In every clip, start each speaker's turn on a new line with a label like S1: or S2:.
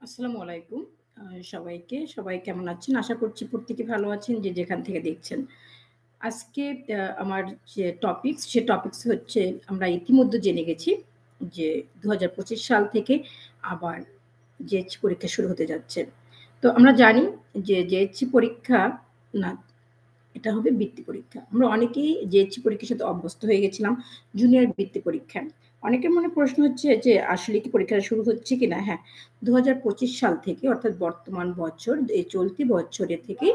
S1: আসসালামু আলাইকুম। সবাইকে। সবাই কেমন আছেন? আশা করছি প্রত্যেকে ভালো আছেন যে যেখান থেকে দেখছেন। আজকে আমার যে টপিকস, সে টপিকস হচ্ছে আমরা ইতিমধ্যে জেনে গেছি যে ২০২৫ সাল থেকে আবার জেএসসি পরীক্ষা শুরু হতে যাচ্ছে। তো আমরা জানি যে জেএসসি পরীক্ষা না, এটা হবে বৃত্তি পরীক্ষা। আমরা অনেকেই জেএসসি পরীক্ষার সাথে অভ্যস্ত হয়ে গেছিলাম জুনিয়র বৃত্তি পরীক্ষায়। অনেকের মনে প্রশ্ন হচ্ছে যে আসলে কি পরীক্ষাটা শুরু হচ্ছে কিনা? হ্যাঁ, ২০২৫ সাল থেকে অর্থাৎ বর্তমান বছর এই চলতি বছরে থেকেই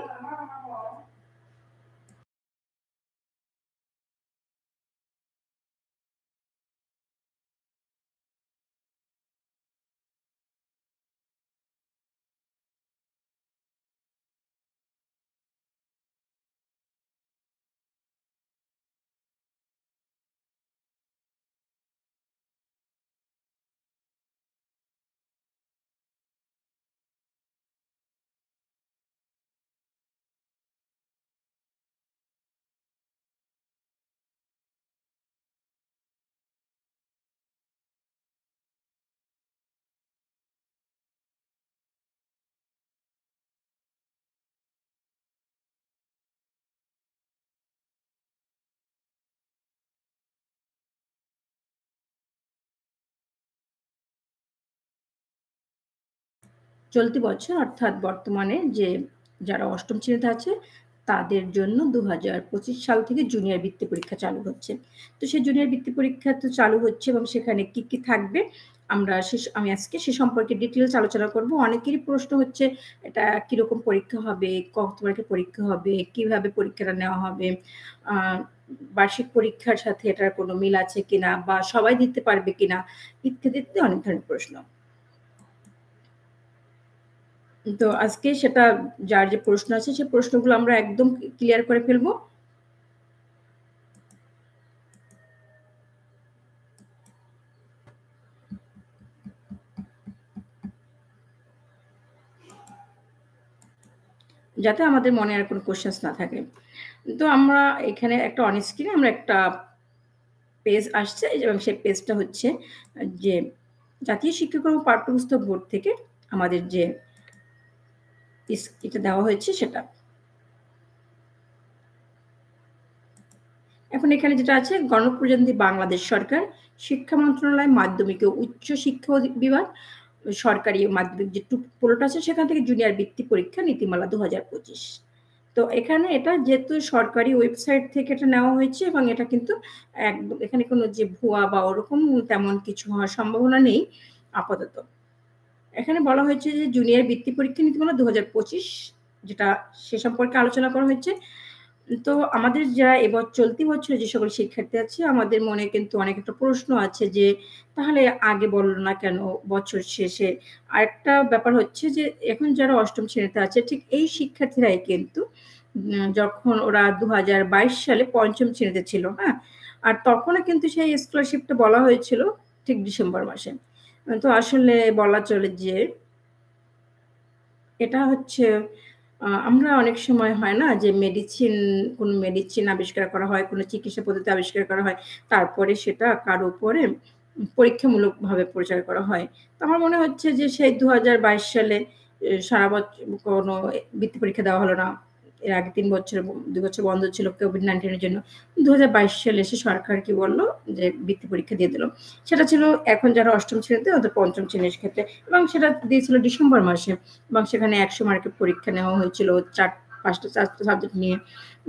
S1: চলতি বছর অর্থাৎ বর্তমানে যে যারা ৮ম শ্রেণীতে আছে তাদের জন্য ২০২৫ সাল থেকে জুনিয়র বৃত্তি পরীক্ষা চালু হচ্ছে। তো সেই জুনিয়র বৃত্তি পরীক্ষা তো চালু হচ্ছে এবং সেখানে কি থাকবে আমরা আমি আজকে সে সম্পর্কে ডিটেইলস আলোচনা করব। অনেকেরই প্রশ্ন হচ্ছে এটা কিরকম পরীক্ষা হবে, কত মার্কের পরীক্ষা হবে, কিভাবে পরীক্ষাটা নেওয়া হবে, আ বার্ষিক পরীক্ষার সাথে এটার কোনো মিল আছে কিনা বা সবাই দিতে পারবে কিনা ইত্যাদি অনেক ধরনের প্রশ্ন। তো আজকে সেটা যার যে প্রশ্ন আছে সে প্রশ্নগুলো আমরা একদম ক্লিয়ার করে ফেলবো। যাতে আমাদের মনে আর কোনো কোয়েশ্চেনস না থাকে। তো আমরা এখানে একটা অন স্ক্রিনে আমরা একটা পেজ আসছে এবং সেই পেজটা হচ্ছে যে জাতীয় শিক্ষাক্রম পাঠ্যপুস্তক বোর্ড থেকে আমাদের যে এটা দেওয়া হয়েছে সেটা। এখন এখানে যেটা আছে গণপ্রজাতন্ত্রী বাংলাদেশ সরকার, শিক্ষা মন্ত্রণালয়, মাধ্যমিক ও উচ্চ শিক্ষা বিভাগ, সরকারি মাধ্যমিক যে পোর্টাল আছে সেখান থেকে জুনিয়র বৃত্তি পরীক্ষা নীতিমালা ২০২৫। তো এখানে এটা যেহেতু সরকারি ওয়েবসাইট থেকে এটা নেওয়া হয়েছে এবং এটা কিন্তু একদম এখানে কোনো যে ভুয়া বা ওরকম তেমন কিছু হওয়ার সম্ভাবনা নেই আপাতত। এখানে বলা হয়েছে যে জুনিয়র বৃত্তি পরীক্ষা নীতিমালা ২০২৫ যেটা সে সম্পর্কে আলোচনা করা হয়েছে। তো আমাদের যারা চলতি বছরে যে সকল শিক্ষার্থী আছে আমাদের মনে কিন্তু অনেক একটা প্রশ্ন আছে যে তাহলে আগে বলল না কেন বছর শেষে? আরেকটা ব্যাপার হচ্ছে যে এখন যারা ৮ম শ্রেণীতে আছে ঠিক এই শিক্ষার্থীরাই কিন্তু যখন ওরা ২০২২ সালে ৫ম শ্রেণীতে ছিল, হ্যাঁ? আর তখনও কিন্তু সেই স্কলারশিপটা বলা হয়েছিল ঠিক ডিসেম্বর মাসে। তো আসলে বলা চলে যে এটা হচ্ছে আমরা অনেক সময় হয় না যে কোনো মেডিসিন আবিষ্কার করা হয়, কোনো চিকিৎসা পদ্ধতি আবিষ্কার করা হয়। তারপরে সেটা কারো উপরে পরীক্ষামূলকভাবে প্রচার করা হয়। তো আমার মনে হচ্ছে যে সেই ২০২২ সালে সারা কোনো বৃত্তি পরীক্ষা দেওয়া হলো না। এর আগে ৩ বছর ২ বছর বন্ধ ছিল COVID-19 এর জন্য। ২০২২ সালে এসে সরকার কি বলল যে বৃত্তি পরীক্ষা দিয়ে দিল। সেটা ছিল এখন যারা ৮ম শ্রেণীতে ওদের ৫ম শ্রেণীর ক্ষেত্রে এবং সেটা দিয়েছিল ডিসেম্বর মাসে। এবং সেখানে ১০০ মার্কের পরীক্ষা নেওয়া হয়েছিল ৫ টা সাবজেক্ট নিয়ে।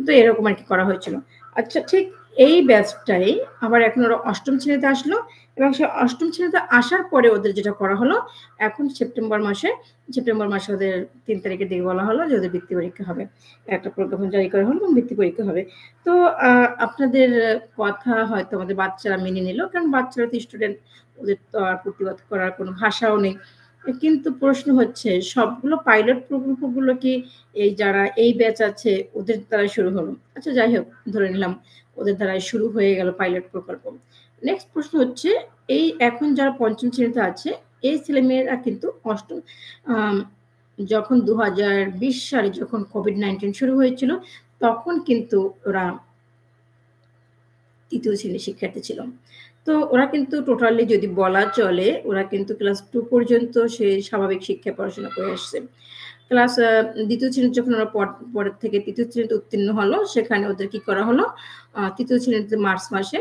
S1: তো এরকম আরকি করা হয়েছিল। আচ্ছা ঠিক এই ব্যাচটাই আবার এখন ওরা ৮ম শ্রেণীতে আসলো এবং সে ৮ম শ্রেণীতে আসার পরে ওদের যেটা করা হলো, এখন সেপ্টেম্বর মাসে ওদের ৩ তারিখের দিকে বলা হলো যে ওদের বৃত্তি পরীক্ষা হবে। একটা প্রজ্ঞাপন জারি করা হলো এবং বৃত্তি পরীক্ষা হবে। তো আ আপনাদের কথা হয়তো আমাদের বাচ্চারা মেনে নিল। কারণ বাচ্চারা তো স্টুডেন্ট, ওদের তো আর প্রতিবাদ করার কোনো ভাষাও নেই। কিন্তু প্রশ্ন হচ্ছে সবগুলো পাইলট প্রকল্পগুলো কি এই যারা এই ব্যাচ আছে ওদের দ্বারাই শুরু হলো? আচ্ছা যাই হোক ধরে নিলাম ওদের দ্বারাই শুরু হয়ে গেল পাইলট প্রকল্প। নেক্সট প্রশ্ন হচ্ছে এই এখন যারা ৫ম শ্রেণীতে আছে এই ছেলেমেয়েরা কিন্তু আম যখন ২০২০ সালে যখন COVID-19 শুরু হয়েছিল তখন কিন্তু ওরা তৃতীয় শ্রেণীর শিক্ষার্থী ছিল। তো ওরা কিন্তু টোটালি যদি বলা চলে, ওরা কিন্তু ক্লাস 2 পর্যন্ত সে স্বাভাবিক শিক্ষায় পড়াশোনা করে আসছে। ক্লাস ২য় শ্রেণীতে যখন ওরা পরের থেকে ৩য় শ্রেণীতে উত্তীর্ণ হলো, সেখানে ওদের কি করা হলো? ৩য় শ্রেণীতে মার্চ মাসে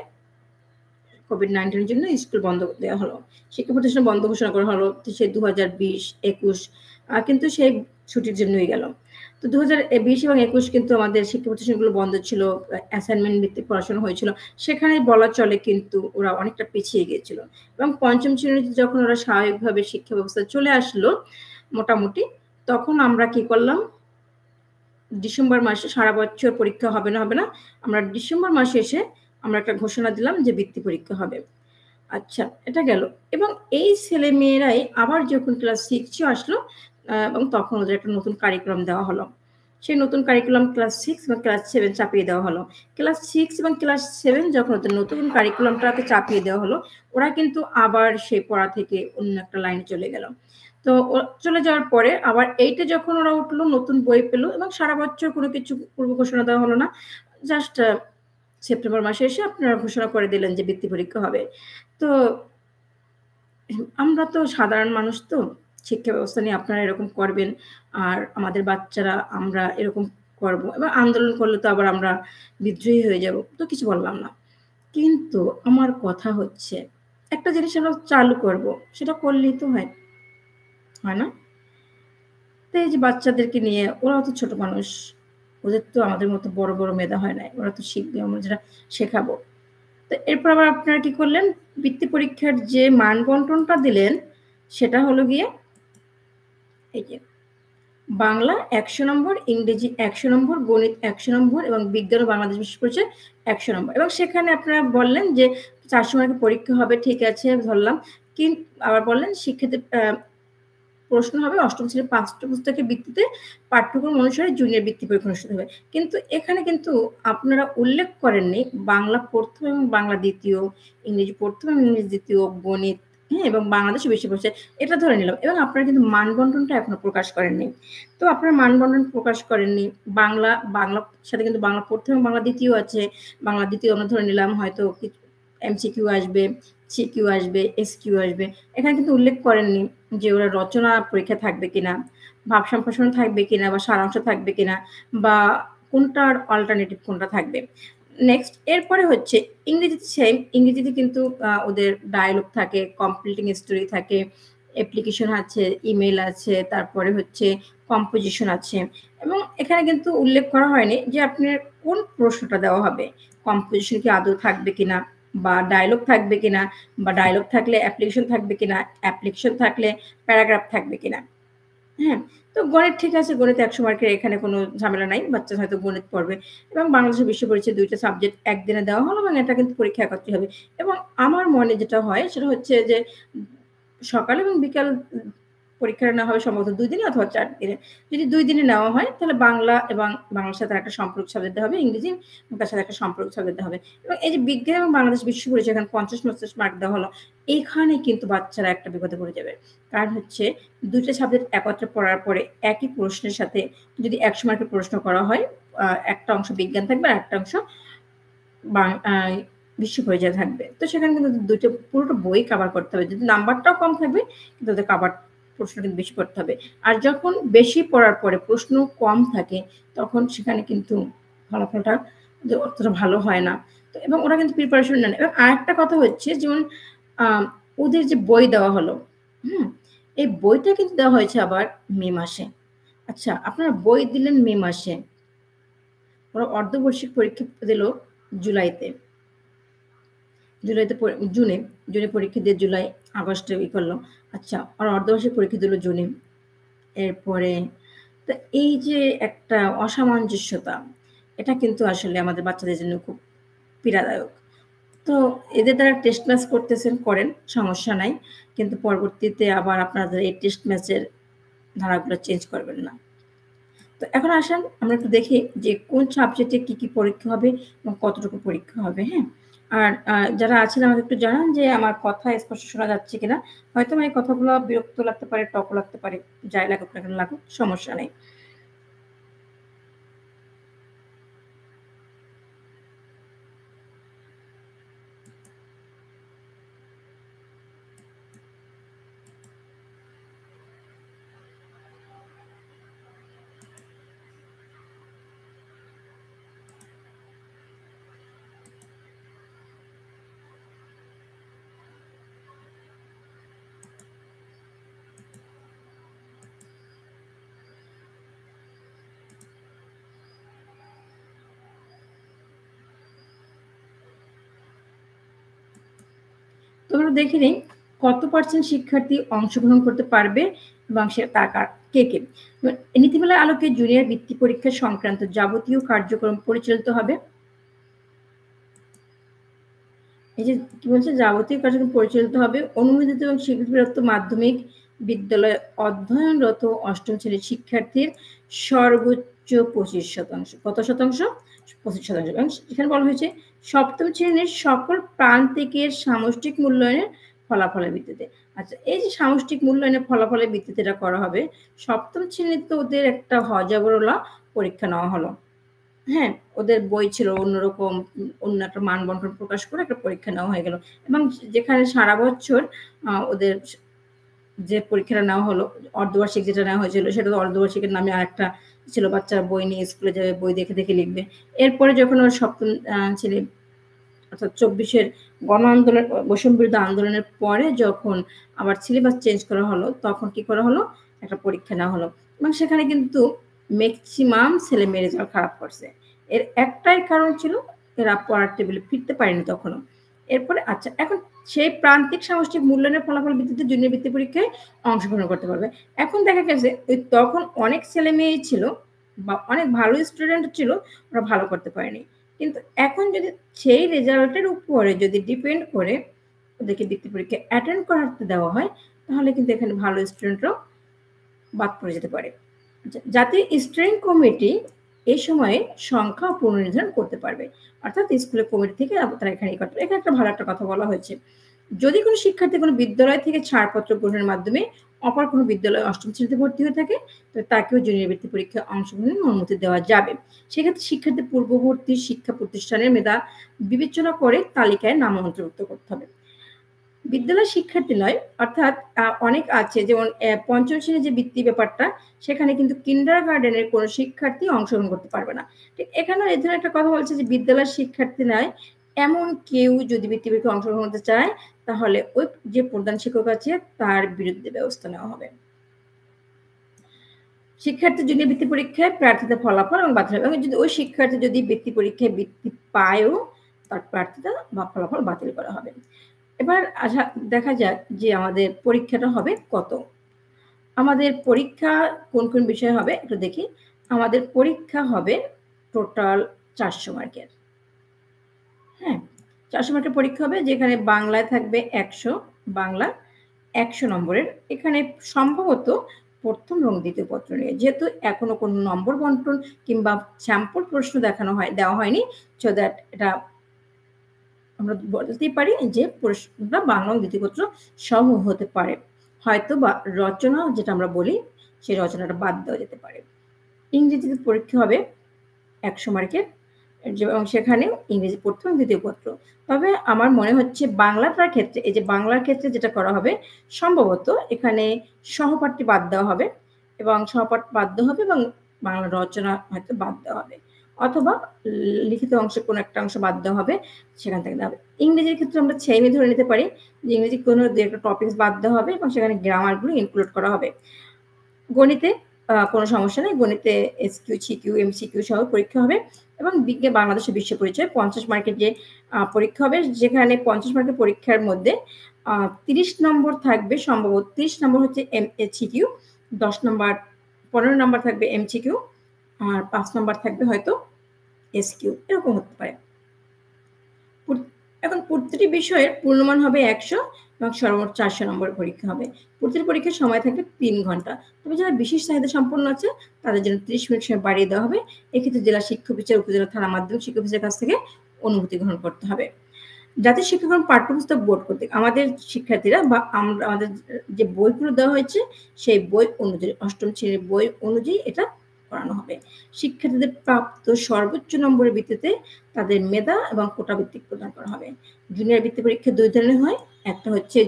S1: COVID-19 এর জন্য স্কুল বন্ধ দেওয়া হলো। শিক্ষা প্রতিষ্ঠান বন্ধ ঘোষণা করা হলো। সে ২০২০-২১ কিন্তু সেই ছুটির জন্যই গেল। তো ২০২০ এবং ২১ কিন্তু আমাদের শিক্ষা প্রতিষ্ঠানগুলো বন্ধ ছিল। অ্যাসাইনমেন্ট ভিত্তিক পড়াশোনা হয়েছিল। সেখানে বলা চলে কিন্তু ওরা অনেকটা পিছিয়ে গিয়েছিল। এবং ৫ম শ্রেণীতে যখন ওরা স্বাভাবিকভাবে শিক্ষা ব্যবস্থায় চলে আসলো মোটামুটি, তখন আমরা কি করলাম? ডিসেম্বর মাসে সারা বছর পরীক্ষা হবে না, হবে না। আমরা ডিসেম্বর মাসে এসে আমরা একটা ঘোষণা দিলাম যে বৃত্তি পরীক্ষা হবে। আচ্ছা, এটা গেল। এবং এই ছেলেমেয়েরাই আবার যখন ক্লাস 6 এ আসলো এবং তখন ওদের একটা নতুন কারিকুলাম দেওয়া হলো। সেই নতুন কারিকুলাম ক্লাস 6 এবং ক্লাস 7 চাপিয়ে দেওয়া হলো। ক্লাস 6 এবং ক্লাস 7 যখন ওদের নতুন কারিকুলামটাকে চাপিয়ে দেওয়া হলো, ওরা কিন্তু আবার সেই পড়া থেকে অন্য একটা লাইনে চলে গেল। তো চলে যাওয়ার পরে আবার 8 এ যখন ওরা উঠলো, নতুন বই পেল এবং সারা বছর কোনো কিছু পূর্ব ঘোষণা দেওয়া হলো না। জাস্ট সেপ্টেম্বর মাসে এসে আপনারা ঘোষণা করে দিলেন যে বৃত্তি পরীক্ষা হবে। তো আমরা তো সাধারণ মানুষ তো, শিক্ষা ব্যবস্থা নিয়ে আপনারা এরকম করবেন, আর আমাদের বাচ্চারা আমরা এরকম করব এবং আন্দোলন করলে তো আবার আমরা বিদ্রোহী হয়ে যাব। তো কিছু বললাম না। কিন্তু আমার কথা হচ্ছে, একটা জিনিস আমরা চালু করব, সেটা করলেই তো হয়। হয় না? তো এই যে বাচ্চাদেরকে নিয়ে ওরাও তো ছোট মানুষ। ওদের তো আমাদের মতো বড়, বড় মেধা হয় নাই। ওরা তো শিখবে, আমরা যেটা শেখাবো। তো এরপর আবার আপনারা কি করলেন? বৃত্তি পরীক্ষার যে মান বন্টনটা দিলেন, সেটা হলো গিয়ে এই যে বাংলা ১০০ নম্বর, ইংরেজি ১০০ নম্বর, গণিত ১০০ নম্বর এবং বিজ্ঞান ও বাংলাদেশ বিশেষ পরিচয় ১০০ নম্বর। এবং সেখানে আপনারা বললেন যে ৪০০ মার্কের পরীক্ষা হবে, ঠিক আছে ধরলাম। আবার বললেন শিক্ষার্থীর প্রশ্ন হবে ৮ম শ্রেণীর পাঠ্যপুস্তকের ভিত্তিতে পাঠ্যক্রম অনুসারে জুনিয়র বৃত্তি পরীক্ষা অনুষ্ঠিত হবে। কিন্তু এখানে কিন্তু আপনারা উল্লেখ করেননি বাংলা ১ম এবং বাংলা ২য়, ইংরেজি ১ম এবং ইংরেজি ২য়, গণিত, হ্যাঁ? এবং বাংলাদেশে বেশি পড়ছে। এটা ধরে নিলাম এবং আপনারা কিন্তু মানবন্টনটা এখনো প্রকাশ করেননি। তো আপনারা মানবন্টন প্রকাশ করেননি। বাংলার সাথে কিন্তু বাংলা ১ম এবং বাংলা ২য় আছে। বাংলা ২য় আমরা ধরে নিলাম হয়তো এমসিকিউ আসবে, সিকিউ আসবে, এসকিউ আসবে। এখানে কিন্তু উল্লেখ করেননি যে ওরা রচনা পরীক্ষা থাকবে কিনা, ভাব সম্প্রসারণ থাকবে কিনা বা সারাংশ থাকবে কিনা বা কোনটার অল্টারনেটিভ কোনটা থাকবে। নেক্সট এরপরে হচ্ছে ইংরেজিতে সেম। ইংরেজিতে কিন্তু ওদের ডায়ালগ থাকে, কমপ্লিটিং স্টোরি থাকে, অ্যাপ্লিকেশন আছে, ইমেইল আছে, তারপরে হচ্ছে কম্পোজিশন আছে এবং এখানে কিন্তু উল্লেখ করা হয়নি যে আপনার কোন প্রশ্নটা দেওয়া হবে। কম্পোজিশন কি আদৌ থাকবে কিনা বা ডায়ালগ থাকবে কিনা বা ডায়ালগ থাকলে অ্যাপ্লিকেশন থাকবে কিনা, অ্যাপ্লিকেশন থাকলে প্যারাগ্রাফ থাকবে কিনা। হ্যাঁ? তো গণিত ঠিক আছে, গণিত ১০০ মার্কের এখানে কোনো ঝামেলা নাই। বাচ্চা হয়তো গণিত পড়বে এবং বাংলাদেশের বিশ্ব পরিচয় ২ টা সাবজেক্ট একদিনে দেওয়া হলো এবং এটা কিন্তু পরীক্ষা একত্রে হবে। এবং আমার মনে যেটা হয় সেটা হচ্ছে যে সকাল এবং বিকাল পরীক্ষাটা নেওয়া হবে সম্ভবত ২ দিনে অথবা ৪ দিনে। যদি ২ দিনে নেওয়া হয় তাহলে বাংলা এবং বাংলার সাথে একটা সম্পর্ক সাজাতে হবে, ইংরেজি তার সাথে একটা সম্পর্ক সাজাতে হবে। এবং এই যে বিজ্ঞান এবং বাংলাদেশ বিশ্ব পরিচয় এখানে ৫০-৫০ মার্ক দেওয়া হলো। এইখানে কিন্তু বাচ্চারা একটা বিপদে পড়ে যাবে। কারণ হচ্ছে ২ টা সাবজেক্ট একত্রে পড়ার পরে একই প্রশ্নের সাথে যদি ১০০ মার্কের প্রশ্ন করা হয়, একটা অংশ বিজ্ঞান থাকবে আর একটা অংশ বাং আ বিশ্ব পরিচয় থাকবে। তো সেখানে কিন্তু ২ টা পুরোটা বই কভার করতে হবে। যদি নাম্বারটাও কম থাকবে কিন্তু ওদের প্রশ্ন কিন্তু বেশি করতে হবে। আর যখন বেশি পড়ার পরে প্রশ্ন কম থাকে তখন সেখানে কিন্তু ফলাফলটা অতটা ভালো হয় না। তো এবং ওরা কিন্তু প্রিপারেশন নেয় না। এবং আরেকটা কথা হচ্ছে যেমন আ ওদের যে বই দেওয়া হলো, হুম? এই বইটা কিন্তু দেওয়া হয়েছে আবার মে মাসে। আচ্ছা আপনারা বই দিলেন মে মাসে। ওরা অর্ধবার্ষিক পরীক্ষা দিল জুলাইতে। জুলাইতে জুনে, জুনে পরীক্ষা দিয়ে জুলাই, আগস্টে করল। আচ্ছা আর অর্ধবার্ষিক পরীক্ষা দিল জুনে। এরপরে তো এই যে একটা অসামঞ্জস্যতা, এটা কিন্তু আসলে আমাদের বাচ্চাদের জন্য খুব পীড়াদায়ক। তো এদের দ্বারা টেস্ট ম্যাচ করতেছেন, করেন, সমস্যা নাই। কিন্তু পরবর্তীতে আবার আপনাদের এই টেস্ট ম্যাচের ধারাগুলো চেঞ্জ করবেন না। তো এখন আসেন আমরা একটু দেখি যে কোন সাবজেক্টে কি পরীক্ষা হবে এবং কতটুকু পরীক্ষা হবে, হ্যাঁ? আর যারা আছেন আমাকে একটু জানান যে আমার কথা স্পষ্ট শোনা যাচ্ছে কিনা? হয়তো আমার এই কথাগুলো বিরক্ত লাগতে পারে, টকও লাগতে পারে। যাই লাগুক না কেন লাগুক, সমস্যা নেই। তোমরা দেখে নেই কত % শিক্ষার্থী অংশগ্রহণ করতে পারবে এবং সে কে। নীতিমালার আলোকে জুনিয়র বৃত্তি পরীক্ষা সংক্রান্ত যাবতীয় কার্যক্রম পরিচালিত হবে। এই যে কি বলছে, যাবতীয় কার্যক্রম পরিচালিত হবে অনুমোদিত এবং স্বীকৃতিপ্রাপ্ত মাধ্যমিক বিদ্যালয়ে অধ্যয়নরত ৮ম শ্রেণীর শিক্ষার্থীর সর্বোচ্চ 25%। কত শতাংশ? 25%। এবং এখানে বলা হয়েছে ৭ম শ্রেণীর সকল প্রান্তিকের সামষ্টিক মূল্যায়নের ফলাফলের ভিত্তিতে। আচ্ছা, এই যে সামষ্টিক মূল্যায়নের ফলাফলের ভিত্তিতে এটা করা হবে, ৭ম শ্রেণীতে ওদের একটা হযবরলা পরীক্ষা নেওয়া হলো। হ্যাঁ, ওদের বই ছিল অন্যরকম, অন্য একটা মানবন্টন প্রকাশ করে একটা পরীক্ষা নেওয়া হয়ে গেল। এবং যেখানে সারা বছর ওদের যে পরীক্ষাটা নেওয়া হলো, অর্ধবার্ষিক যেটা নেওয়া হয়েছিল, সেটা তো অর্ধবার্ষিকের নামে আরেকটা ছিল, বাচ্চারা বই নিয়ে স্কুলে যাবে, বই দেখে, দেখে লিখবে। এরপরে যখন ওর ৭ম শ্রেণী অর্থাৎ ২৪-এর গণ আন্দোলন, বৈষম্য বিরোধী আন্দোলনের পরে যখন আবার সিলেবাস চেঞ্জ করা হলো, তখন কি করা হলো? একটা পরীক্ষা নেওয়া হলো। এবং সেখানে কিন্তু ম্যাক্সিমাম ছেলেমেয়ের রেজাল্ট খারাপ করছে। এর একটাই কারণ ছিল, এরা পড়ার টেবিলে ফিরতে পারেনি তখনও। এরপরে আচ্ছা, এখন সেই প্রান্তিক সামষ্টিক মূল্যায়নের ফলাফল ভিত্তিতে জুনিয়র বৃত্তি পরীক্ষায় অংশগ্রহণ করতে পারবে। এখন দেখা গেছে তখন অনেক ছেলেমেয়েই ছিল বা অনেক ভালো স্টুডেন্ট ছিল, ওরা ভালো করতে পারেনি। কিন্তু এখন যদি সেই রেজাল্টের উপরে যদি ডিপেন্ড করে ওদেরকে বৃত্তি পরীক্ষা অ্যাটেন্ড করাতে দেওয়া হয়, তাহলে কিন্তু এখানে ভালো স্টুডেন্টরাও বাদ পড়ে যেতে পারে। জাতীয় স্টিয়ারিং কমিটি এই সময়ে সংখ্যা পুনর্নির্ধারণ করতে পারবে। অর্থাৎ স্কুলের কমিটি থেকে তারা এখানে করতে পারে। এখানে একটা ভালো একটা কথা বলা হয়েছে। যদি কোনো শিক্ষার্থী কোনো বিদ্যালয় থেকে ছাড়পত্র গ্রহণের মাধ্যমে অপর কোনো বিদ্যালয়ে ৮ম শ্রেণীতে ভর্তি হয়ে থাকে, তো তাকেও জুনিয়র বৃত্তি পরীক্ষায় অংশগ্রহণের অনুমতি দেওয়া যাবে। সেক্ষেত্রে শিক্ষার্থী পূর্ববর্তী শিক্ষা প্রতিষ্ঠানের মেধা বিবেচনা করে তালিকায় নাম অন্তর্ভুক্ত করতে হবে। বিদ্যালয় শিক্ষার্থী নয়, অর্থাৎ অনেক আছে, যেমন ৫ম শ্রেণীর যে বৃত্তি ব্যাপারটা, সেখানে কিন্তু কিন্ডারগার্টেনের কোনো শিক্ষার্থী অংশগ্রহণ করতে পারবে না। ঠিক এখানেও এই ধরনের একটা কথা বলছে যে বিদ্যালয়ের শিক্ষার্থী নয় এমন কেউ যদি বৃত্তি পরীক্ষায় অংশগ্রহণ করতে চায়, তাহলে ওই যে প্রধান শিক্ষক আছে তার বিরুদ্ধে ব্যবস্থা নেওয়া হবে। শিক্ষার্থী জুনিয়র বৃত্তি পরীক্ষায় প্রার্থিতা ফলাফল এবং বাতিল হবে। এবং যদি ওই শিক্ষার্থী যদি বৃত্তি পরীক্ষায় বৃত্তি পায়ও, তার প্রার্থিতা বা ফলাফল বাতিল করা হবে। এবার দেখা যাক যে আমাদের পরীক্ষাটা হবে কত। আমাদের পরীক্ষা কোন, কোন বিষয়ে হবে একটু দেখি। আমাদের পরীক্ষা হবে টোটাল ৪০০ মার্কের। হ্যাঁ, ৪০০ মার্কের পরীক্ষা হবে, যেখানে বাংলায় থাকবে ১০০, বাংলা ১০০ নম্বরের। এখানে সম্ভবত ১ম এবং দ্বিতীয় পত্র নিয়ে, যেহেতু এখনো কোনো নম্বর বন্টন কিংবা স্যাম্পল প্রশ্ন দেওয়া হয়নি, সো দ্যাট এটা আমরা বলতেই পারি যে প্রশ্নটা বাংলা এবং দ্বিতীয় পত্র সহ হতে পারে। হয়তো বা রচনা যেটা আমরা বলি, সেই রচনাটা বাদ দেওয়া যেতে পারে। ইংরেজিতে পরীক্ষা হবে ১০০ মার্কের, এবং সেখানেও ইংরেজি ১ম এবং দ্বিতীয় পত্র। তবে আমার মনে হচ্ছে বাংলাটার ক্ষেত্রে, এই যে বাংলার ক্ষেত্রে যেটা করা হবে, সম্ভবত এখানে সহপাঠটি বাদ দেওয়া হবে এবং সহপাঠ বাদ দেওয়া হবে এবং বাংলা রচনা হয়তো বাদ দেওয়া হবে, অথবা লিখিত অংশে কোনো একটা অংশ বাদ দেওয়া হবে, সেখান থেকে দেওয়া হবে। ইংরেজির ক্ষেত্রে আমরা সেমই ধরে নিতে পারি যে ইংরেজি কোনো ২-১টা টপিকস বাদ দেওয়া হবে এবং সেখানে গ্রামারগুলো ইনক্লুড করা হবে। গণিতে কোনো সমস্যা নেই। গণিতে এসকিউ, সিকিউ, এমসিকিউ সহ পরীক্ষা হবে এবং বাংলাদেশের বিশ্ব পরিচয় ৫০ মার্কের যে পরীক্ষা হবে, যেখানে ৫০ মার্কের পরীক্ষার মধ্যে ৩০ নম্বর থাকবে, সম্ভবত ৩০ নম্বর হচ্ছে সিকিউ, ১০ নম্বর ১৫ নম্বর থাকবে এমসিকিউ, আর ৫ নম্বর থাকবে হয়তো এসকিউ, এরকম হতে পারে। এখন প্রতিটি বিষয়ের পূর্ণমান হবে ১০০ এবং সর্বমোট ৪০০ নম্বরের পরীক্ষা হবে। প্রতিটি পরীক্ষার সময় থাকবে ৩ ঘন্টা। তবে যারা বিশেষ চাহিদা সম্পন্ন আছে, তাদের জন্য ৩০ মিনিট সময় বাড়িয়ে দেওয়া হবে। এক্ষেত্রে জেলা শিক্ষা অফিসার, উপজেলা থানা মাধ্যমিক শিক্ষা অফিসের কাছ থেকে অনুমতি গ্রহণ করতে হবে। জাতীয় শিক্ষাক্রম পাঠ্যপুস্তক বোর্ড কর্তৃক আমাদের শিক্ষার্থীরা বা আমাদের যে বইগুলো দেওয়া হয়েছে, সেই বই অনুযায়ী ৮ম শ্রেণীর বই অনুযায়ী এটা করানো হবে। শিক্ষার্থীদের প্রাপ্ত সর্বোচ্চ নম্বরের ভিত্তিতে তাদের মেধা এবং কোটা ভিত্তিক প্রদান করা হবে। জুনিয়র বৃত্তি পরীক্ষা ২ ধরনের হয়, একটা হচ্ছে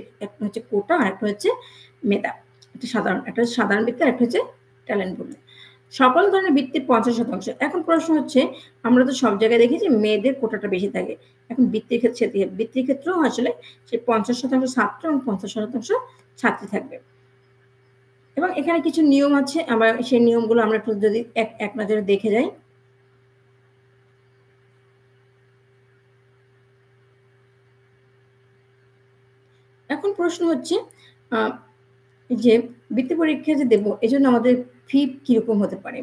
S1: কোটা, আর একটা হচ্ছে মেধা। একটা সাধারণ বৃত্তি, আর একটা হচ্ছে ট্যালেন্ট বলে। সকল ধরনের বৃত্তির ৫০%। এখন প্রশ্ন হচ্ছে, আমরা তো সব জায়গায় দেখি যে মেয়েদের কোটাটা বেশি থাকে। এখন বৃত্তির ক্ষেত্রেও আসলে সেই ৫০% ছাত্র এবং ৫০% ছাত্রী থাকবে। এবং এখানে কিছু নিয়ম আছে, আমরা সেই নিয়মগুলো আমরা একটু যদি এক নজরে দেখে যাই। এখন প্রশ্ন হচ্ছে আ যে বৃত্তি পরীক্ষা যে দেব এজন্য আমাদের ফি কিরকম হতে পারে?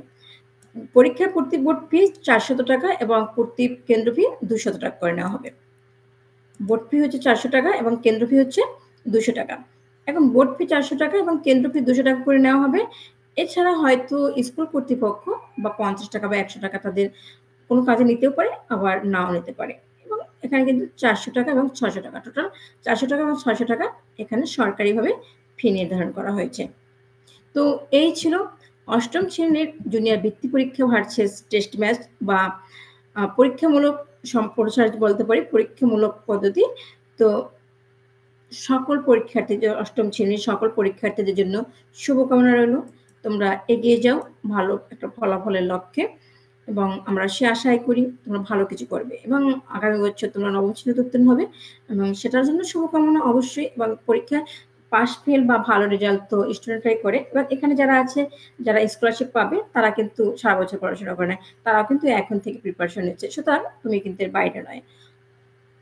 S1: পরীক্ষার প্রতি বোর্ড ফি ৳৪০০ এবং প্রতি কেন্দ্র ফি ৳২০০ করে নেওয়া হবে। বোর্ড ফি হচ্ছে ৳৪০০ এবং কেন্দ্র ফি হচ্ছে ৳২০০। এখন বোর্ড ফি ৳৪০০ এবং কেন্দ্র ফি ৳২০০ করে নেওয়া হবে। এছাড়া হয়তো স্কুল কর্তৃপক্ষ বা ৳৫০ বা ৳১০০ তাদের কোনো কাজে নিতেও পারে, আবার নাও নিতে পারে। এবং এখানে কিন্তু ৳৪০০ এবং ৳৬০০ টোটাল ৳৪০০ এবং ৳৬০০ এখানে সরকারিভাবে ফি নির্ধারণ করা হয়েছে। তো এই ছিল ৮ম শ্রেণীর জুনিয়র বৃত্তি পরীক্ষা ভার্সেস টেস্ট ম্যাচ বা পরীক্ষামূলক সম্প্রসারিত বলতে পারি পরীক্ষামূলক পদ্ধতি। তো সকল পরীক্ষার্থীদের ৮ম শ্রেণীর সকল পরীক্ষার্থীদের জন্য শুভকামনা রইল। তোমরা এগিয়ে যাও ভালো একটা ফলাফলের লক্ষ্যে এবং আমরা সে আশাই করি তোমরা ভালো কিছু করবে এবং আগামী বছর তোমরা ৯ম শ্রেণীতে উত্তীর্ণ হবে এবং সেটার জন্য শুভকামনা অবশ্যই এবং পরীক্ষায় পাস ফেল বা ভালো রেজাল্ট তো স্টুডেন্টরাই করে এবং এখানে যারা আছে যারা স্কলারশিপ পাবে তারা কিন্তু সারা বছর পড়াশোনা করে না। তারাও কিন্তু এখন থেকে প্রিপারেশন নিচ্ছে। সুতরাং তুমি কিন্তু এর বাইরে নয়।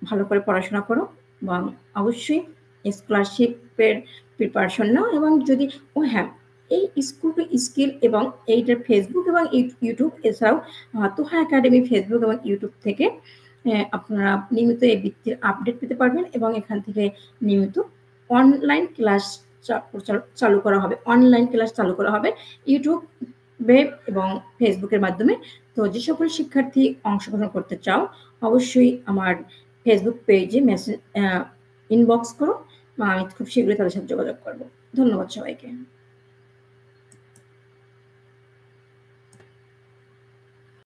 S1: ভালো করে পড়াশোনা করো এবং অবশ্যই স্কলারশিপের প্রিপারেশন নাও এবং যদি হ্যাঁ, এই স্কুল টু স্কিল এবং এইটার ফেসবুক এবং ইউটিউব এছাড়াও তোহা একাডেমি ফেসবুক এবং ইউটিউব থেকে আপনারা নিয়মিত এই বৃত্তির আপডেট পেতে পারবেন এবং এখান থেকে নিয়মিত অনলাইন ক্লাস চালু করা হবে। অনলাইন ক্লাস চালু করা হবে ইউটিউবে এবং ফেসবুকের মাধ্যমে। তো যে সকল শিক্ষার্থী অংশগ্রহণ করতে চাও অবশ্যই আমার ফেসবুক পেজে ইনবক্স করো। আমি খুব শীঘ্রই তাদের সাথে যোগাযোগ করব। ধন্যবাদ সবাইকে।